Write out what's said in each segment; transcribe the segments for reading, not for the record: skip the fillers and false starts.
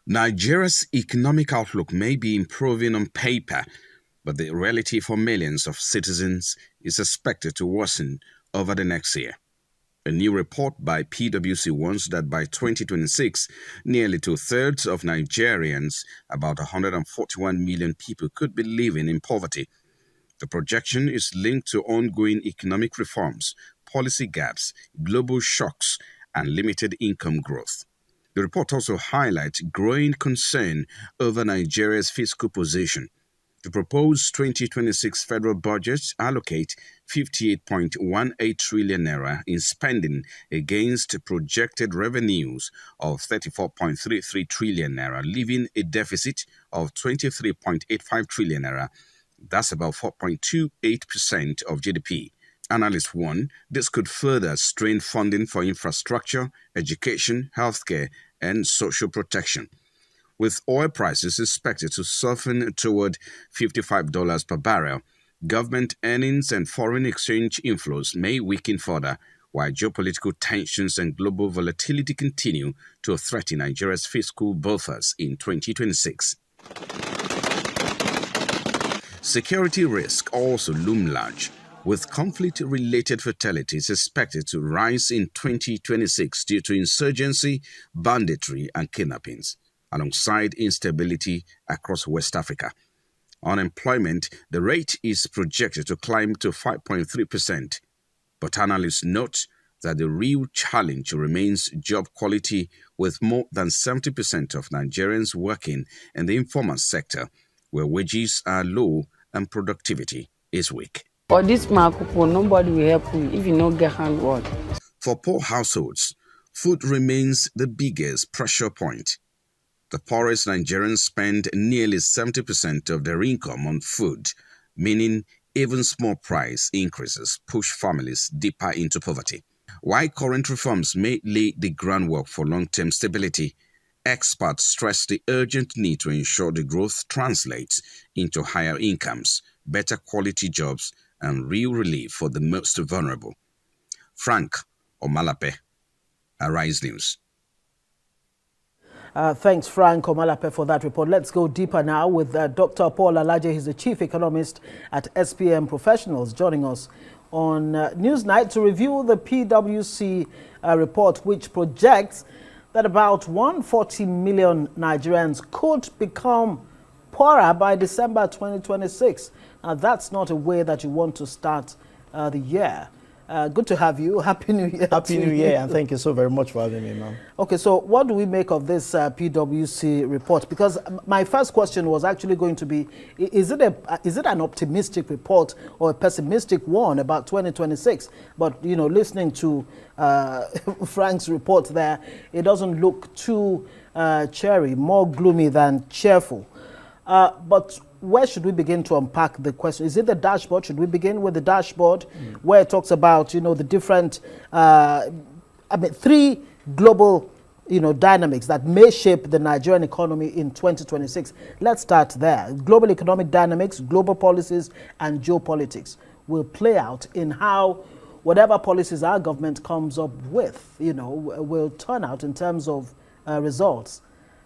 Nigeria's economic outlook may be improving on paper, but the reality for millions of citizens is expected to worsen over the next year. A new report by PwC warns that by 2026, nearly two-thirds of Nigerians, about 141 million people, could be living in poverty. The projection is linked to ongoing economic reforms, policy gaps, global shocks, and limited income growth. The report also highlights growing concern over Nigeria's fiscal position. The proposed 2026 federal budget allocates 58.18 trillion naira in spending against projected revenues of 34.33 trillion naira, leaving a deficit of 23.85 trillion naira. That's about 4.28% of GDP. Analysts warn this could further strain funding for infrastructure, education, healthcare, and social protection. With oil prices expected to soften toward $55 per barrel, government earnings and foreign exchange inflows may weaken further, while geopolitical tensions and global volatility continue to threaten Nigeria's fiscal buffers in 2026. Security risks also loom large, with conflict-related fatalities expected to rise in 2026 due to insurgency, banditry, and kidnappings, alongside instability across West Africa. Unemployment, the rate is projected to climb to 5.3%, but analysts note that the real challenge remains job quality, with more than 70% of Nigerians working in the informal sector, where wages are low and productivity is weak. For this Makupo, nobody will help you if you don't get handwork. For poor households, food remains the biggest pressure point. The poorest Nigerians spend nearly 70% of their income on food, meaning even small price increases push families deeper into poverty. While current reforms may lay the groundwork for long-term stability, experts stress the urgent need to ensure the growth translates into higher incomes, better quality jobs, and real relief for the most vulnerable. Frank Omalape, Arise News. Thanks, Frank Omalape, for that report. Let's go deeper now with Dr. Paul Alaje. He's the Chief Economist at SPM Professionals, joining us on Newsnight to review the PwC report, which projects that about 140 million Nigerians could become poorer by December 2026. Now, that's not a way that you want to start the year. Good to have you. Happy New Year. Happy New Year, and thank you so very much for having me, ma'am. Okay, so what do we make of this PwC report? Because my first question was actually going to be, is it an optimistic report or a pessimistic one about 2026? But, you know, listening to Frank's report there, it doesn't look too cheery, more gloomy than cheerful. But where should we begin to unpack the question? Is it the dashboard? Should we begin with the dashboard where it talks about, you know, the different, three global, you know, dynamics that may shape the Nigerian economy in 2026? Let's start there. Global economic dynamics, global policies, and geopolitics will play out in how whatever policies our government comes up with, you know, will turn out in terms of results.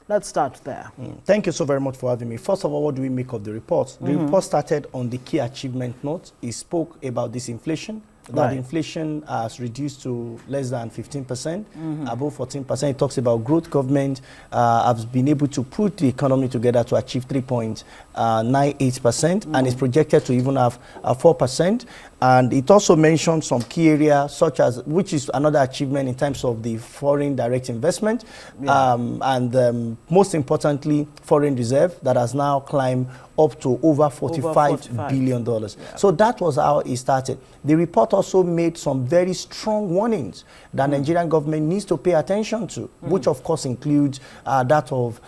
Let's start there. Thank you so very much for having me. First of all, what do we make of the report? The report started on the key achievement note. It spoke about disinflation, that inflation has reduced to less than 15%, above 14%. It talks about growth. Government has been able to put the economy together to achieve 3.98%, and is projected to even have 4%. And it also mentioned some key areas, such as, which is another achievement in terms of the foreign direct investment, and most importantly, foreign reserve that has now climbed up to over $45 billion. Yeah. So that was how it started. The report also made some very strong warnings that Nigerian government needs to pay attention to, which of course includes that of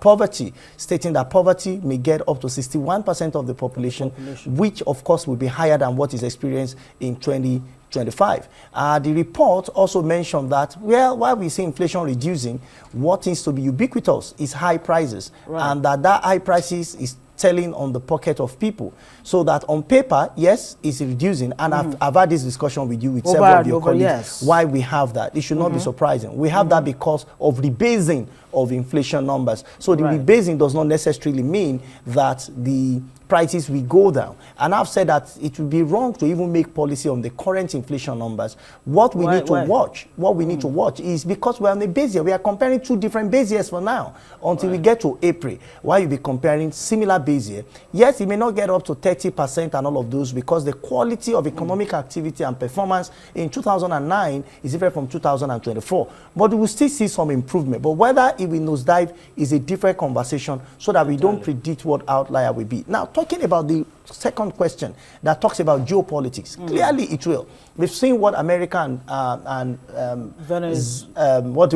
poverty, stating that poverty may get up to 61% of the population, which of course will be higher than what is experienced in 2025. The report also mentioned that, well, while we see inflation reducing, what needs to be ubiquitous is high prices, and that high prices is telling on the pocket of people. So that on paper, yes, it's reducing. And I've had this discussion with you with several of your colleagues. Why we have that. It should not be surprising. We have that because of rebasing of inflation numbers. So the rebasing does not necessarily mean that the prices will go down. And I've said that it would be wrong to even make policy on the current inflation numbers. What we need to watch is, because we're on a base year, we are comparing two different base years for now until we get to April. Why you be comparing similar base year? Yes, it may not get up to 30% and all of those, because the quality of economic activity and performance in 2009 is different from 2024. But we will still see some improvement. But whether it will nosedive is a different conversation, so that we don't predict what outlier will be. Now, talking about the second question that talks about geopolitics, clearly it will. We've seen what America and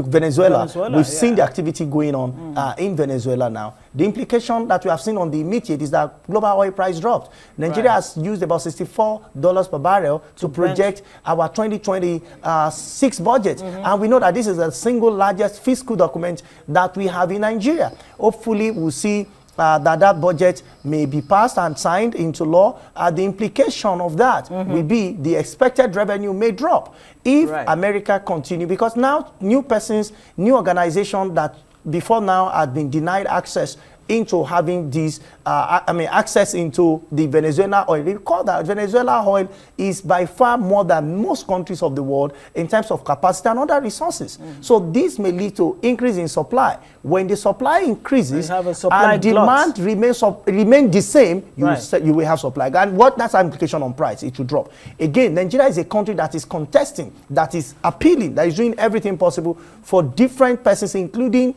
Venezuela, we've seen the activity going on in Venezuela now. The implication that we have seen on the immediate is that global oil price dropped. Nigeria has used about $64 per barrel to project our 2026 budget. And we know that this is the single largest fiscal document that we have in Nigeria. Hopefully, we'll see that budget may be passed and signed into law. The implication of that will be the expected revenue may drop if America continue, because now new persons, new organizations that before now had been denied access into having these, access into the Venezuela oil. Recall that Venezuela oil is by far more than most countries of the world in terms of capacity and other resources. So this may lead to increase in supply. When the supply increases and demand remains the same, you will have supply. And that's the implication on price. It will drop. Again, Nigeria is a country that is contesting, that is appealing, that is doing everything possible for different persons, including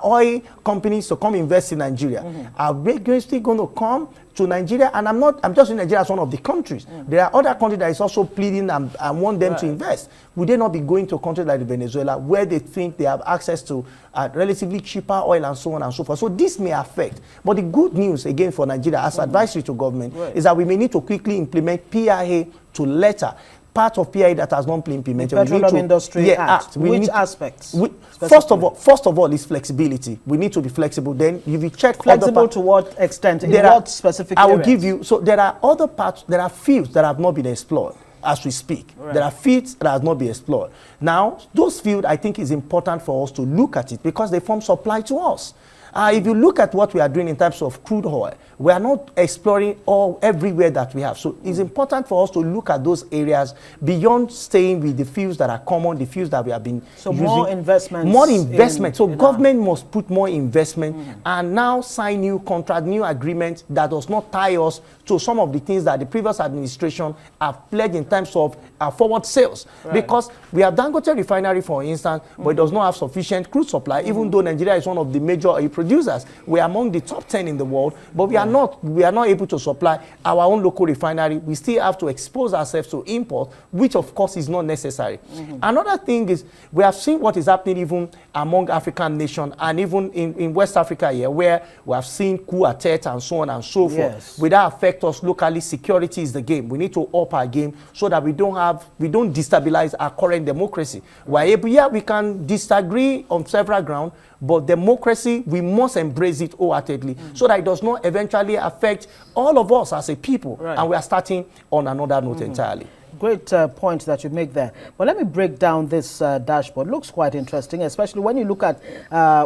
oil companies, to come invest in Nigeria. Are we still going to come to Nigeria? And I'm just in Nigeria as one of the countries. There are other countries that is also pleading and want them to invest. Would they not be going to a country like Venezuela, where they think they have access to relatively cheaper oil and so on and so forth? So this may affect. But the good news, again, for Nigeria as advisory to government is that we may need to quickly implement PIA to letter. Part of PIA that has not been implemented. The Petroleum Industry Act. Which aspects? First of all, is flexibility. We need to be flexible. Then you will check flexible to what extent? In what specific areas? I will give you. So there are other parts. There are fields that have not been explored as we speak. There are fields that have not been explored. Now, those fields, I think, is important for us to look at it, because they form supply to us. If you look at what we are doing in terms of crude oil, we are not exploring everywhere that we have. So it's important for us to look at those areas beyond staying with the fields that are common, the fields that we have been using. More investment. More investment. So government must put more investment and now sign new contract, new agreement that does not tie us to some of the things that the previous administration have pledged in terms of forward sales. Because we have Dangote refinery, for instance, but it does not have sufficient crude supply, even though Nigeria is one of the major oil producers. We are among the top 10 in the world, but we are not able to supply our own local refinery. We still have to expose ourselves to import, which of course is not necessary. Another thing is, we have seen what is happening even among African nations, and even in West Africa here, where we have seen coup d'etat and so on and so forth. Without affect us locally, security is the game. We need to up our game so that we don't destabilize our current democracy. We can disagree on several grounds, but democracy, we must embrace it wholeheartedly so that it does not eventually affect all of us as a people. And we are starting on another note entirely. Great point that you make there. But let me break down this dashboard. Looks quite interesting, especially when you look at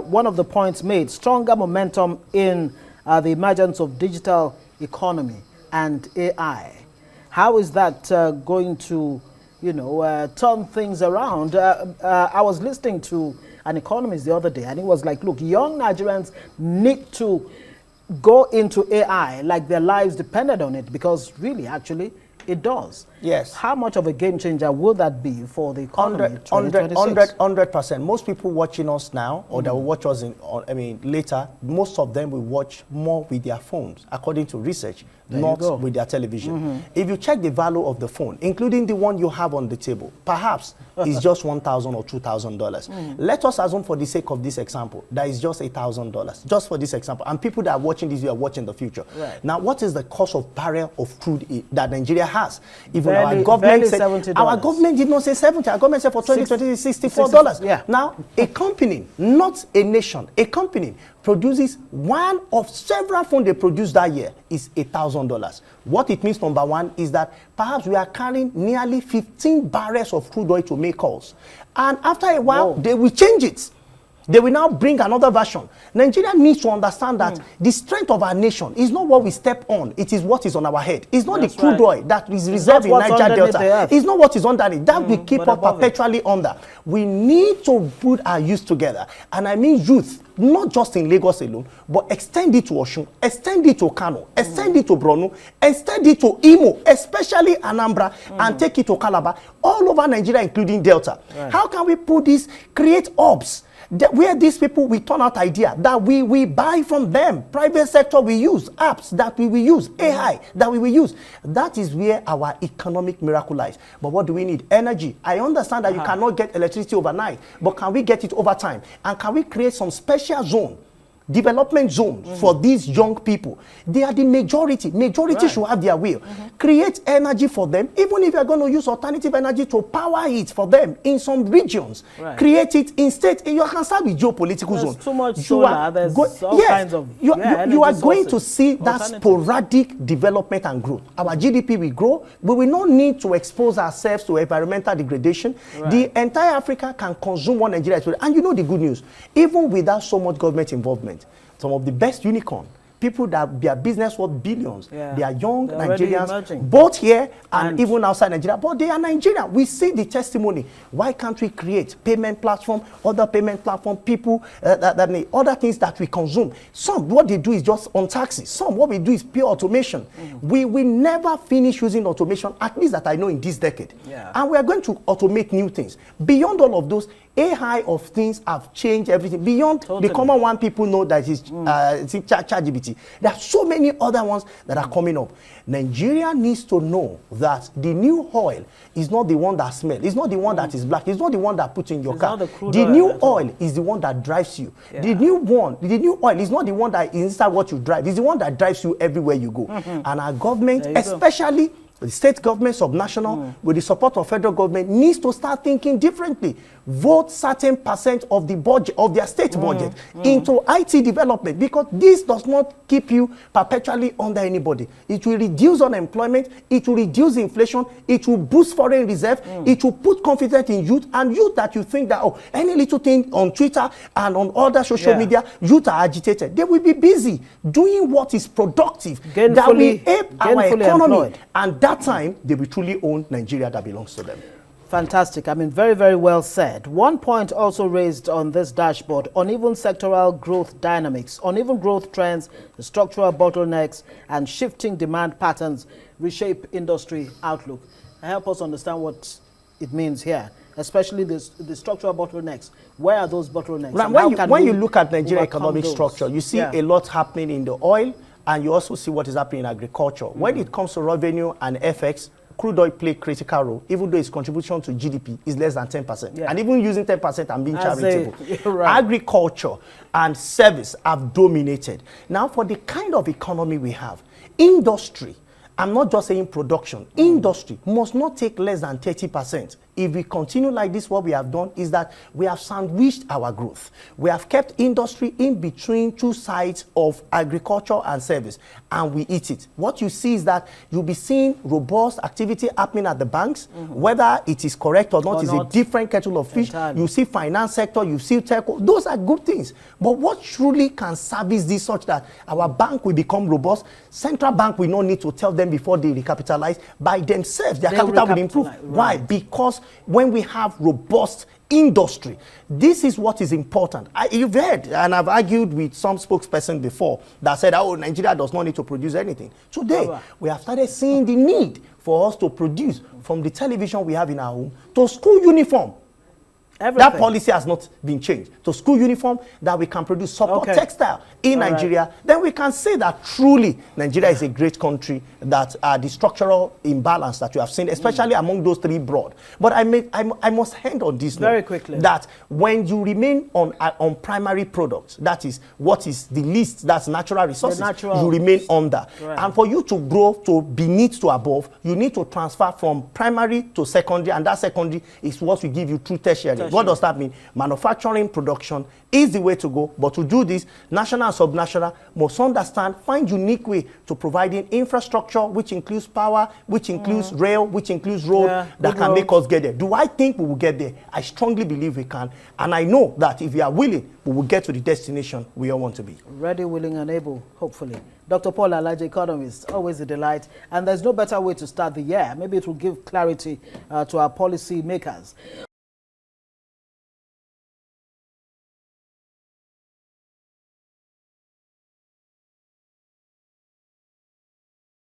one of the points made, stronger momentum in the emergence of digital economy and AI. How is that going to, turn things around? I was listening to an economist the other day, and he was like, look, young Nigerians need to go into AI like their lives depended on it, because really, actually, it does. Yes. How much of a game changer will that be for the economy? 100%. Most people watching us now, or that will watch us later, most of them will watch more with their phones, according to research, not with their television. If you check the value of the phone, including the one you have on the table, perhaps it's just $1,000 or $2,000. Let us assume, for the sake of this example, that is just $8,000, just for this example. And people that are watching this, are watching the future. Now, what is the cost of barrel of crude that Nigeria has? Even our government said, our government did not say 70. Our government said for 2020 $64. Now, a company, not a nation, a company produces one of several phones they produced that year is $1,000. What it means, number one, is that perhaps we are carrying nearly 15 barrels of crude oil to make calls. And after a while, they will change it. They will now bring another version. Nigeria needs to understand that the strength of our nation is not what we step on, it is what is on our head. It's not the crude oil that is reserved in Niger Delta. It's not what is under it. That we keep up perpetually under. We need to put our youth together. And I mean youth, not just in Lagos alone, but extend it to Osun, extend it to Kano, extend it to Borno, extend it to Imo, especially Anambra, and take it to Calabar, all over Nigeria, including Delta. How can we put this, create hubs, where these people will turn out idea that we buy from them, private sector we use, apps that we will use, AI that we will use. That is where our economic miracle lies. But what do we need? Energy. I understand that you cannot get electricity overnight, but can we get it over time? And can we create some special zone, development zones for these young people? They are the majority. Majority should have their will. Create energy for them, even if you're going to use alternative energy to power it for them in some regions. Create it in states. You can start with geopolitical zone. Too much solar. There's all kinds of you are going to see that sporadic development and growth. Our GDP will grow. We will not need to expose ourselves to environmental degradation. The entire Africa can consume one Nigeria. And you know the good news, even without so much government involvement, some of the best unicorn, people that their business worth billions, they are young Nigerians, both here and even outside Nigeria, but they are Nigerian. We see the testimony. Why can't we create payment platform, other payment platform, people, other things that we consume? Some, what they do is just on taxes. Some, what we do is pure automation. We will never finish using automation, at least that I know in this decade. And we are going to automate new things. Beyond all of those, AI of things have changed everything. Beyond the common one people know that is ChatGPT. There are so many other ones that are coming up. Nigeria needs to know that the new oil is not the one that smells. It's not the one that is black. It's not the one that puts in your car. The new oil is the one that drives you. The new oil is not the one that is inside what you drive. It's the one that drives you everywhere you go. And our government, especially the state government, subnational, with the support of federal government, needs to start thinking differently. Vote certain percent of the budget, of their state budget, into IT development, because this does not keep you perpetually under anybody. It will reduce unemployment, it will reduce inflation, it will boost foreign reserve, it will put confidence in youth, and youth that you think that, oh, any little thing on Twitter and on other social media, youth are agitated. They will be busy doing what is productive, that will aid our economy, and that time they will truly own Nigeria that belongs to them. Fantastic. I mean, very, very well said. One point also raised on this dashboard: uneven sectoral growth dynamics, uneven growth trends, structural bottlenecks, and shifting demand patterns reshape industry outlook. Help us understand what it means here, especially the structural bottlenecks. Where are those bottlenecks? Right. When you look at Nigeria economic structure, you see a lot happening in the oil, and you also see what is happening in agriculture. When it comes to revenue and FX, crude oil play critical role, even though its contribution to GDP is less than 10%. And even using 10%, I'm being charitable. Agriculture and service have dominated. Now, for the kind of economy we have, industry, I'm not just saying production, industry must not take less than 30%. If we continue like this, what we have done is that we have sandwiched our growth. We have kept industry in between two sides of agriculture and service, and we eat it. What you see is that you'll be seeing robust activity happening at the banks. Whether it is correct or not is a different kettle of fish. You see finance sector, you see telco. Those are good things. But what truly can service this such that our bank will become robust? Central bank will not need to tell them before they recapitalize. By themselves, their capital will improve. Why? Because when we have robust industry, this is what is important. You've heard, and I've argued with some spokesperson before that said, oh, Nigeria does not need to produce anything. Today, we have started seeing the need for us to produce, from the television we have in our home to school uniform. Everything. That policy has not been changed. To school uniform, that we can produce support textile in Nigeria, then we can say that truly Nigeria is a great country, that the structural imbalance that you have seen, especially among those three broad. But I must end on this very note, quickly, that when you remain on primary products, that is what is the least, that's natural resources, you remain under. And for you to grow to beneath to above, you need to transfer from primary to secondary, and that secondary is what will give you true tertiary. manufacturing. What does that mean? Manufacturing production is the way to go. But to do this, national and subnational must understand, find unique way to providing infrastructure, which includes power, which includes rail, which includes road, that can make us get there. Do I think we will get there? I strongly believe we can. And I know that if we are willing, we will get to the destination we all want to be. Ready, willing, and able, hopefully. Dr. Paul Alaje, Economist, always a delight. And there's no better way to start the year. Maybe it will give clarity to our policy makers.